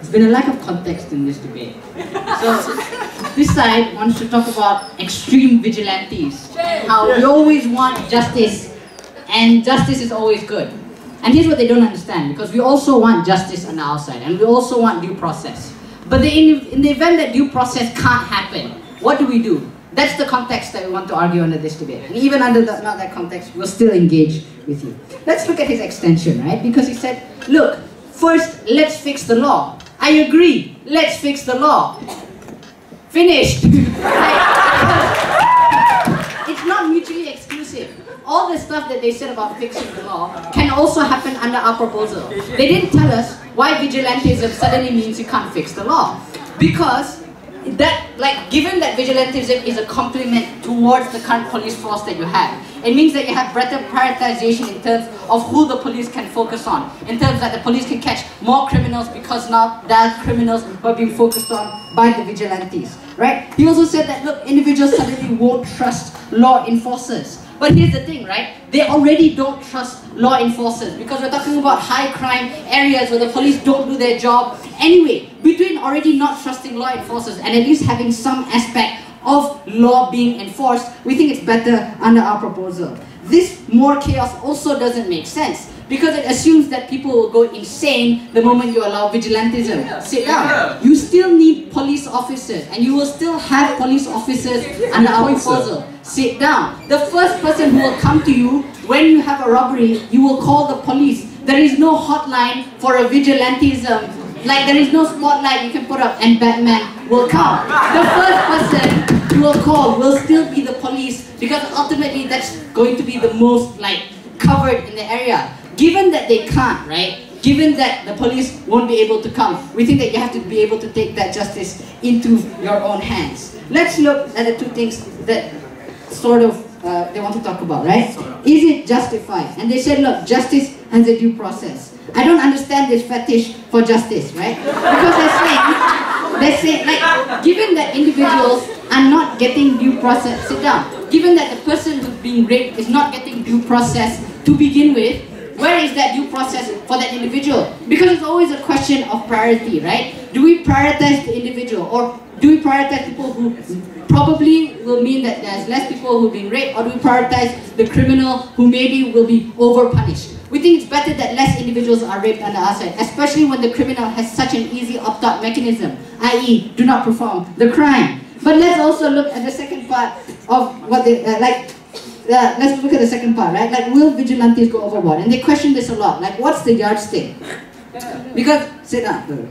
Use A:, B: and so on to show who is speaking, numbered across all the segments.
A: there's been a lack of context in this debate. So this side wants to talk about extreme vigilantes, and how we always want justice, and justice is always good. And here's what they don't understand, because we also want justice on our side, and we also want due process. But in the event that due process can't happen, what do? That's the context that we want to argue under this debate. And even under not that context, we'll still engage with you. Let's look at his extension, right? Because he said, look, first, let's fix the law. I agree, let's fix the law. Finished. It's not mutually exclusive. All the stuff that they said about fixing the law can also happen under our proposal. They didn't tell us why vigilantism suddenly means you can't fix the law. Because given that vigilantism is a complement towards the current police force that you have, it means that you have better prioritization in terms of who the police can focus on, in terms that the police can catch more criminals because now there are criminals who are being focused on by the vigilantes, right? He also said that, look, individuals suddenly won't trust law enforcers. But here's the thing, right? They already don't trust law enforcers because we're talking about high crime areas where the police don't do their job. Anyway, between already not trusting law enforcers and at least having some aspect of law being enforced, we think it's better under our proposal. This more chaos also doesn't make sense because it assumes that people will go insane the moment you allow vigilantism. Sit down. You still need police officers and you will still have police officers under our proposal. Sit down. The first person who will come to you when you have a robbery, you will call the police. There is no hotline for a vigilantism. Like there is no spotlight you can put up and Batman will come. The first person you will call will still be the police because ultimately that's going to be the most covered in the area. Given that they can't, right? Given that the police won't be able to come, we think that you have to be able to take that justice into your own hands. Let's look at the two things that they want to talk about, right? Is it justified? And they said, look, justice has a due process. I don't understand this fetish for justice, right? Because they're saying, given that individuals are not getting due process, sit down. Given that the person who's being raped is not getting due process to begin with, where is that due process for that individual? Because it's always a question of priority, right? Do we prioritize the individual, or do we prioritize people who probably will mean that there's less people who've been raped, or do we prioritize the criminal who maybe will be over-punished? We think it's better that less individuals are raped under our side, especially when the criminal has such an easy opt-out mechanism, i.e. do not perform the crime. But let's also look at the second part of what they, let's look at the second part, right? Will vigilantes go overboard? And they question this a lot, what's the yardstick? Because, sit down. Too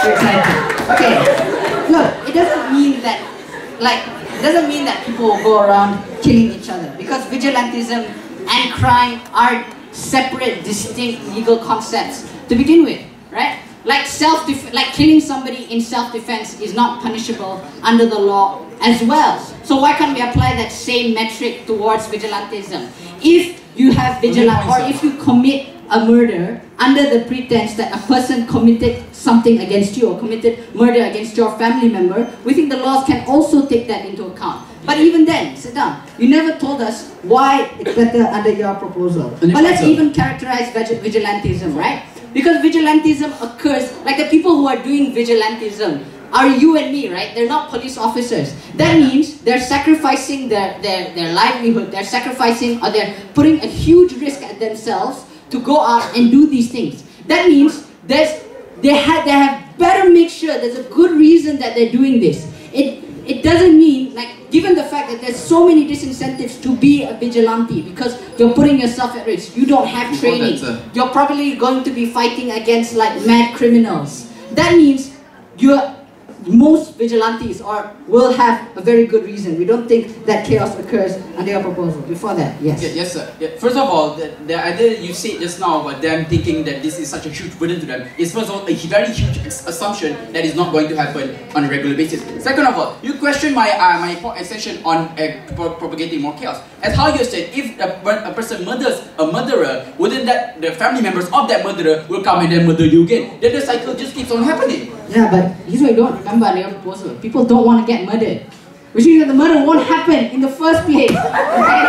A: excited. Okay, look, it doesn't mean that people will go around killing each other, because vigilantism and crime are separate, distinct legal concepts to begin with, right? Killing somebody in self-defense is not punishable under the law as well. So why can't we apply that same metric towards vigilantism? If you have vigilance, or if you commit a murder under the pretense that a person committed something against you or committed murder against your family member, we think the laws can also take that into account. But even then, sit down, you never told us why it's better under your proposal. But let's even characterize vigilantism, right? Because vigilantism occurs, the people who are doing vigilantism are you and me, right? They're not police officers. That means they're sacrificing their livelihood, they're sacrificing, or they're putting a huge risk at themselves to go out and do these things. That means they have better make sure there's a good reason that they're doing this. It doesn't mean, given the fact that there's so many disincentives to be a vigilante because you're putting yourself at risk, you don't have training, you're probably going to be fighting against mad criminals. That means most vigilantes will have a very good reason. We don't think that chaos occurs under your proposal. Before that, yes.
B: Yes, sir. First of all, the idea you said just now about them thinking that this is such a huge burden to them is first of all a very huge assumption that is not going to happen on a regular basis. Second of all, you question my extension on propagating more chaos. As how you said, if a person murders a murderer, wouldn't that the family members of that murderer will come and then murder you again? Then the cycle just keeps on happening.
A: Yeah, but here's what you don't remember under your proposal. People don't want to get murdered. Which means that the murder won't happen in the first place. Okay?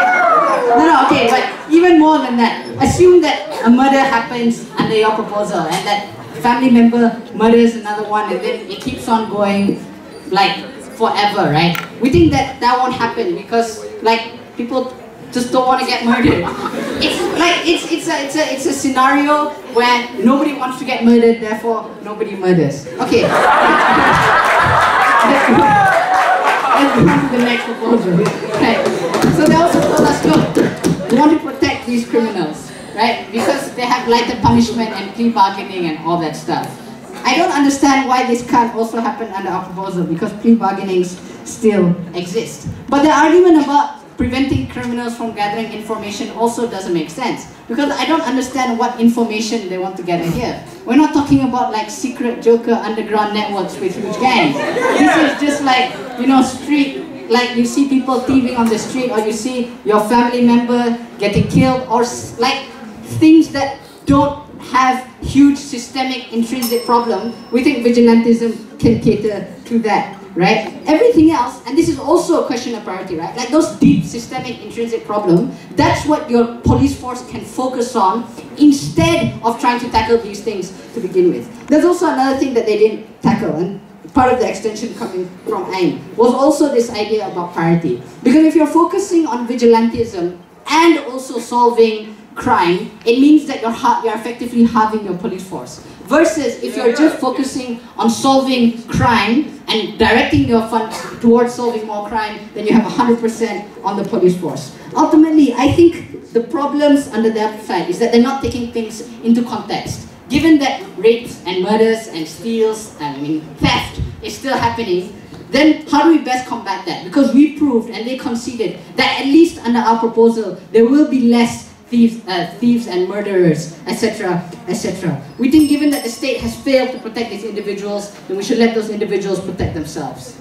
A: No, okay, but even more than that. Assume that a murder happens under your proposal and that family member murders another one and then it keeps on going like forever, right? We think that that won't happen because like people just don't want to get murdered. It's like it's a scenario where nobody wants to get murdered, therefore nobody murders. Okay. Let's go on to the next proposal. Okay. So they also told us, look, we want to protect these criminals, right? Because they have lighter punishment and plea bargaining and all that stuff. I don't understand why this can't also happen under our proposal because plea bargainings still exist. But the argument about preventing criminals from gathering information also doesn't make sense because I don't understand what information they want to gather here. We're not talking about like secret joker underground networks with huge gangs. This is just like, you know, street, like you see people thieving on the street or you see your family member getting killed or like things that don't have huge systemic intrinsic problem. We think vigilantism can cater to that. Right? Everything else, and this is also a question of priority, right? Like those deep systemic intrinsic problem, that's what your police force can focus on instead of trying to tackle these things to begin with. There's also another thing that they didn't tackle, and part of the extension coming from AIM was also this idea about priority. Because if you're focusing on vigilantism and also solving crime, it means that you're effectively halving your police force. Versus if you're just focusing on solving crime and directing your funds towards solving more crime, then you have 100% on the police force. Ultimately, I think the problems under their side is that they're not taking things into context. Given that rapes and murders and steals, theft is still happening, then how do we best combat that? Because we proved and they conceded that at least under our proposal, there will be less thieves and murderers, etc., etc. We think given that the state has failed to protect these individuals, then we should let those individuals protect themselves.